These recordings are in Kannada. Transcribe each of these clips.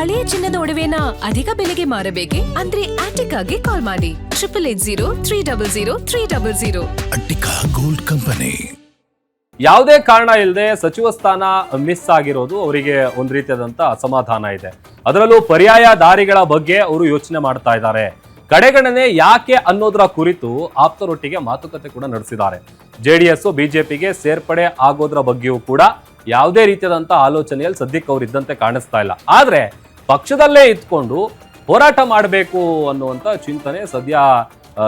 ಹಳೆಯ ಚಿನ್ನದ ಒಡವೆನ ಅಧಿಕ ಬೆಲೆಗೆ ಮಾರಬೇಕೆ ಅಂದ್ರೆ ಆಟಿಕಾಗೆ ಕಾಲ್ ಮಾಡಿ 8880 ಅಟ್ಟಿಕಾ ಗೋಲ್ಡ್ ಕಂಪನಿ. ಯಾವುದೇ ಕಾರಣ ಇಲ್ಲದೆ ಸಚಿವ ಸ್ಥಾನ ಮಿಸ್ ಆಗಿರೋದು ಅವರಿಗೆ ಒಂದು ರೀತಿಯಾದಂತ ಅಸಮಾಧಾನ ಇದೆ. ಅದರಲ್ಲೂ ಪರ್ಯಾಯ ದಾರಿಗಳ ಬಗ್ಗೆ ಅವರು ಯೋಚನೆ ಮಾಡ್ತಾ ಇದ್ದಾರೆ. ಕಡೆಗಣನೆ ಯಾಕೆ ಅನ್ನೋದರ ಕುರಿತು ಆಪ್ತರೊಟ್ಟಿಗೆ ಮಾತುಕತೆ ಕೂಡ ನಡೆಸಿದ್ದಾರೆ. ಜೆಡಿಎಸ್ ಬಿಜೆಪಿಗೆ ಸೇರ್ಪಡೆ ಆಗೋದ್ರ ಬಗ್ಗೆಯೂ ಕೂಡ ಯಾವುದೇ ರೀತಿಯಾದಂತ ಆಲೋಚನೆಯಲ್ಲಿ ಸದ್ಯಕ್ಕೆ ಅವ್ರು ಇದ್ದಂತೆ ಕಾಣಿಸ್ತಾ ಇಲ್ಲ. ಆದ್ರೆ ಪಕ್ಷದಲ್ಲೇ ಇದ್ಕೊಂಡು ಹೋರಾಟ ಮಾಡಬೇಕು ಅನ್ನುವಂತ ಚಿಂತನೆ ಸದ್ಯ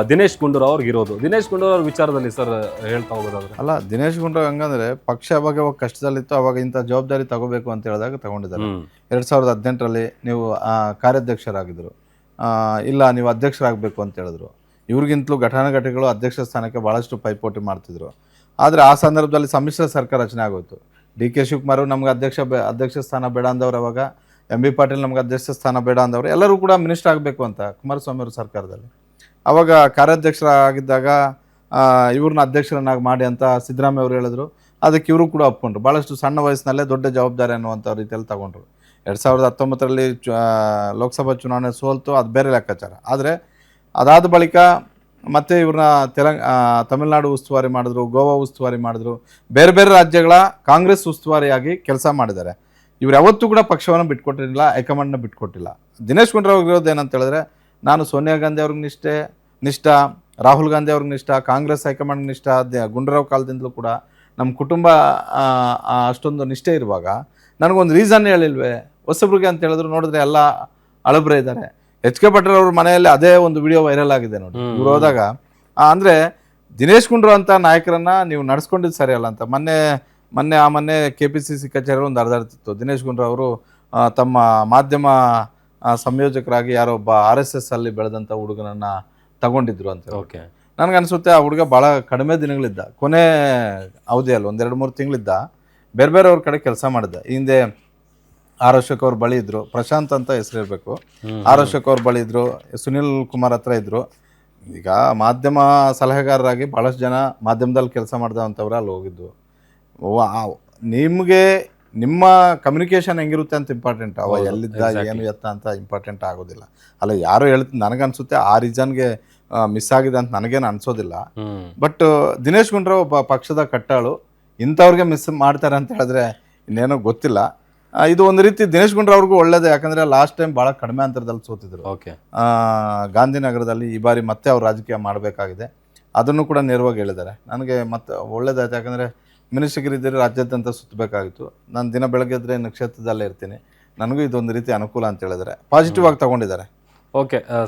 ದಿನೇಶ್ ಗುಂಡೂರಾವ್ ಅವ್ರಿಗೆ ಇರೋದು. ದಿನೇಶ್ ಗುಂಡೂರಾವ್ ಅವ್ರ ವಿಚಾರದಲ್ಲಿ ಸರ್ ಹೇಳ್ತಾ ಹೋಗೋದಾದ್ರೆ, ಅಲ್ಲ, ದಿನೇಶ್ ಗುಂಡೂರಾವ್ ಹಂಗಂದ್ರೆ ಪಕ್ಷ ಅವಾಗ ಕಷ್ಟದಲ್ಲಿತ್ತು, ಅವಾಗ ಇಂಥ ಜವಾಬ್ದಾರಿ ತಗೋಬೇಕು ಅಂತ ಹೇಳಿದಾಗ ತಗೊಂಡಿದ್ದಾರೆ. 2018ರಲ್ಲಿ ನೀವು ಕಾರ್ಯಾಧ್ಯಕ್ಷರಾಗಿದ್ರು, ಇಲ್ಲ ನೀವು ಅಧ್ಯಕ್ಷರಾಗಬೇಕು ಅಂತ ಹೇಳಿದ್ರು. ಇವ್ರಿಗಿಂತಲೂ ಘಟಾನುಘಟಿಗಳು ಅಧ್ಯಕ್ಷ ಸ್ಥಾನಕ್ಕೆ ಭಾಳಷ್ಟು ಪೈಪೋಟಿ ಮಾಡ್ತಿದ್ರು. ಆದರೆ ಆ ಸಂದರ್ಭದಲ್ಲಿ ಸಮ್ಮಿಶ್ರ ಸರ್ಕಾರ ರಚನೆ ಆಗೋಯ್ತು. ಡಿ ಕೆ ಶಿವಕುಮಾರ್ ನಮ್ಗೆ ಅಧ್ಯಕ್ಷ ಸ್ಥಾನ ಬೇಡ ಅಂದವ್ರು, ಅವಾಗ ಎಂ ಬಿ ಪಾಟೀಲ್ ನಮ್ಗೆ ಅಧ್ಯಕ್ಷ ಸ್ಥಾನ ಬೇಡ ಅಂದವರು, ಎಲ್ಲರೂ ಕೂಡ ಮಿನಿಸ್ಟರ್ ಆಗಬೇಕು ಅಂತ ಕುಮಾರಸ್ವಾಮಿ ಅವ್ರ ಸರ್ಕಾರದಲ್ಲಿ. ಅವಾಗ ಕಾರ್ಯಾಧ್ಯಕ್ಷರಾಗಿದ್ದಾಗ ಇವ್ರನ್ನ ಅಧ್ಯಕ್ಷರನ್ನಾಗಿ ಮಾಡಿ ಅಂತ ಸಿದ್ದರಾಮಯ್ಯ ಅವರು ಹೇಳಿದ್ರು. ಅದಕ್ಕೆ ಇವರು ಕೂಡ ಒಪ್ಕೊಂಡ್ರು. ಭಾಳಷ್ಟು ಸಣ್ಣ ವಯಸ್ಸಿನಲ್ಲೇ ದೊಡ್ಡ ಜವಾಬ್ದಾರಿ ಅನ್ನುವಂಥ ರೀತಿಯಲ್ಲಿ ತಗೊಂಡ್ರು. 2019ರಲ್ಲಿ ಲೋಕಸಭಾ ಚುನಾವಣೆ ಸೋಲ್ತು, ಅದು ಬೇರೆ ಲೆಕ್ಕಾಚಾರ. ಆದರೆ ಅದಾದ ಬಳಿಕ ಮತ್ತೆ ಇವ್ರನ್ನ ತಮಿಳುನಾಡು ಉಸ್ತುವಾರಿ ಮಾಡಿದ್ರು, ಗೋವಾ ಉಸ್ತುವಾರಿ ಮಾಡಿದ್ರು, ಬೇರೆ ಬೇರೆ ರಾಜ್ಯಗಳ ಕಾಂಗ್ರೆಸ್ ಉಸ್ತುವಾರಿಯಾಗಿ ಕೆಲಸ ಮಾಡಿದ್ದಾರೆ. ಇವ್ರು ಯಾವತ್ತೂ ಕೂಡ ಪಕ್ಷವನ್ನು ಬಿಟ್ಕೊಟ್ಟಿರಲಿಲ್ಲ, ಹೈಕಮಾಂಡ್ನ ಬಿಟ್ಕೊಟ್ಟಿಲ್ಲ. ದಿನೇಶ್ ಗುಂಡೂರಾವ್ ಇರೋದು ಏನಂತ ಹೇಳಿದ್ರೆ, ನಾನು ಸೋನಿಯಾ ಗಾಂಧಿ ಅವ್ರಿಗೆ ನಿಷ್ಠ, ರಾಹುಲ್ ಗಾಂಧಿ ಅವ್ರಿಗೆ ನಿಷ್ಠ, ಕಾಂಗ್ರೆಸ್ ಹೈಕಮಾಂಡ್ ನಿಷ್ಠ. ಗುಂಡೂರಾವ್ ಕಾಲದಿಂದಲೂ ಕೂಡ ನಮ್ಮ ಕುಟುಂಬ ಅಷ್ಟೊಂದು ನಿಷ್ಠೆ ಇರುವಾಗ ನನಗೊಂದು ರೀಸನ್ ಹೇಳಿಲ್ವೇ ಹೊಸಬ್ರಿಗೆ ಅಂತ ಹೇಳಿದ್ರು. ನೋಡಿದ್ರೆ ಎಲ್ಲ ಅಳಬ್ರೆ ಇದ್ದಾರೆ. ಎಚ್ ಕೆ ಪಾಟೀಲ್ ಅವ್ರ ಮನೆಯಲ್ಲಿ ಅದೇ ಒಂದು ವಿಡಿಯೋ ವೈರಲ್ ಆಗಿದೆ ನೋಡಿ. ಇವ್ರು ಹೋದಾಗ ಅಂದರೆ ದಿನೇಶ್ ಗುಂಡೂರಾವ್ ಅಂತ ನಾಯಕರನ್ನ ನೀವು ನಡೆಸ್ಕೊಂಡಿದ್ದು ಸರಿ ಅಲ್ಲ ಅಂತ ಮೊನ್ನೆ KPCC ಕಚೇರಿ ಒಂದು ಹರಿದಾಡ್ತಿತ್ತು. ದಿನೇಶ್ ಗುಂಡೂರಾವ್ ಅವರು ತಮ್ಮ ಮಾಧ್ಯಮ ಸಂಯೋಜಕರಾಗಿ ಯಾರೋ ಒಬ್ಬ RSS ಅಲ್ಲಿ ಬೆಳೆದಂಥ ಹುಡುಗನನ್ನ ತಗೊಂಡಿದ್ರು ಅಂತ. ಓಕೆ, ನನಗನ್ಸುತ್ತೆ ಆ ಹುಡುಗ ಭಾಳ ಕಡಿಮೆ ದಿನಗಳಿದ್ದ, ಕೊನೆ ಅವಧಿಯಲ್ಲಿ 1-2-3 ತಿಂಗಳಿದ್ದ. ಬೇರೆ ಅವ್ರ ಕಡೆ ಕೆಲಸ ಮಾಡಿದ್ದ. ಹಿಂದೆ ಆರ್ ಅಶೋಕ್ ಅವ್ರ ಬಳಿ ಇದ್ರು, ಪ್ರಶಾಂತ್ ಅಂತ ಹೆಸರಿರಬೇಕು. ಆರ್ ಅಶೋಕ್ ಅವ್ರ ಬಳಿ ಇದ್ರು, ಸುನಿಲ್ ಕುಮಾರ್ ಹತ್ರ ಇದ್ರು. ಈಗ ಮಾಧ್ಯಮ ಸಲಹೆಗಾರರಾಗಿ ಭಾಳಷ್ಟು ಜನ ಮಾಧ್ಯಮದಲ್ಲಿ ಕೆಲಸ ಮಾಡಿದಂಥವ್ರು ಅಲ್ಲಿ ಹೋಗಿದ್ದು. ನಿಮಗೆ ನಿಮ್ಮ ಕಮ್ಯುನಿಕೇಷನ್ ಹೆಂಗಿರುತ್ತೆ ಅಂತ ಇಂಪಾರ್ಟೆಂಟ್. ಅವ ಎಲ್ಲಿದ್ದ ಏನು ಎತ್ತ ಅಂತ ಇಂಪಾರ್ಟೆಂಟ್ ಆಗೋದಿಲ್ಲ. ಅಲ್ಲ, ಯಾರು ಹೇಳ್ತೀನಿ, ನನಗನ್ಸುತ್ತೆ ಆ ರೀಸನ್ಗೆ ಮಿಸ್ ಆಗಿದೆ ಅಂತ ನನಗೇನು ಅನ್ಸೋದಿಲ್ಲ. ಬಟ್ ದಿನೇಶ್ ಗುಂಡೂರಾವ್ ಒಬ್ಬ ಪಕ್ಷದ ಕಟ್ಟಾಳು, ಇಂಥವ್ರಿಗೆ ಮಿಸ್ ಮಾಡ್ತಾರೆ ಅಂತ ಹೇಳಿದ್ರೆ ಇನ್ನೇನೋ ಗೊತ್ತಿಲ್ಲ. ಇದು ಒಂದು ರೀತಿ ದಿನೇಶ್ ಗುಂಡೂರಾವ್ ಅವ್ರಿಗೂ ಒಳ್ಳೇದು. ಯಾಕಂದರೆ ಲಾಸ್ಟ್ ಟೈಮ್ ಭಾಳ ಕಡಿಮೆ ಅಂತರದಲ್ಲಿ ಸೋತಿದ್ರು ಗಾಂಧಿನಗರದಲ್ಲಿ. ಈ ಬಾರಿ ಮತ್ತೆ ಅವ್ರು ರಾಜಕೀಯ ಮಾಡಬೇಕಾಗಿದೆ. ಅದನ್ನು ಕೂಡ ನೇರವಾಗಿ ಹೇಳಿದ್ದಾರೆ. ನನಗೆ ಮತ್ತೆ ಒಳ್ಳೇದಾಯ್ತು. ಯಾಕಂದರೆ ಮಿನಿಸ್ಟರ್ಗಿರಿದ್ದರೆ ರಾಜ್ಯಾದ್ಯಂತ ಸುತ್ತಬೇಕಾಗಿತ್ತು. ನಾನು ದಿನ ಬೆಳಗ್ಗೆ ಎದ್ದರೆ ನಕ್ಷತ್ರದಲ್ಲೇ ಇರ್ತೀನಿ. ನನಗೂ ಇದೊಂದು ರೀತಿ ಅನುಕೂಲ ಅಂತ ಹೇಳಿದರೆ ಪಾಸಿಟಿವ್ ಆಗಿ ತಗೊಂಡಿದ್ದಾರೆ. ಓಕೆ.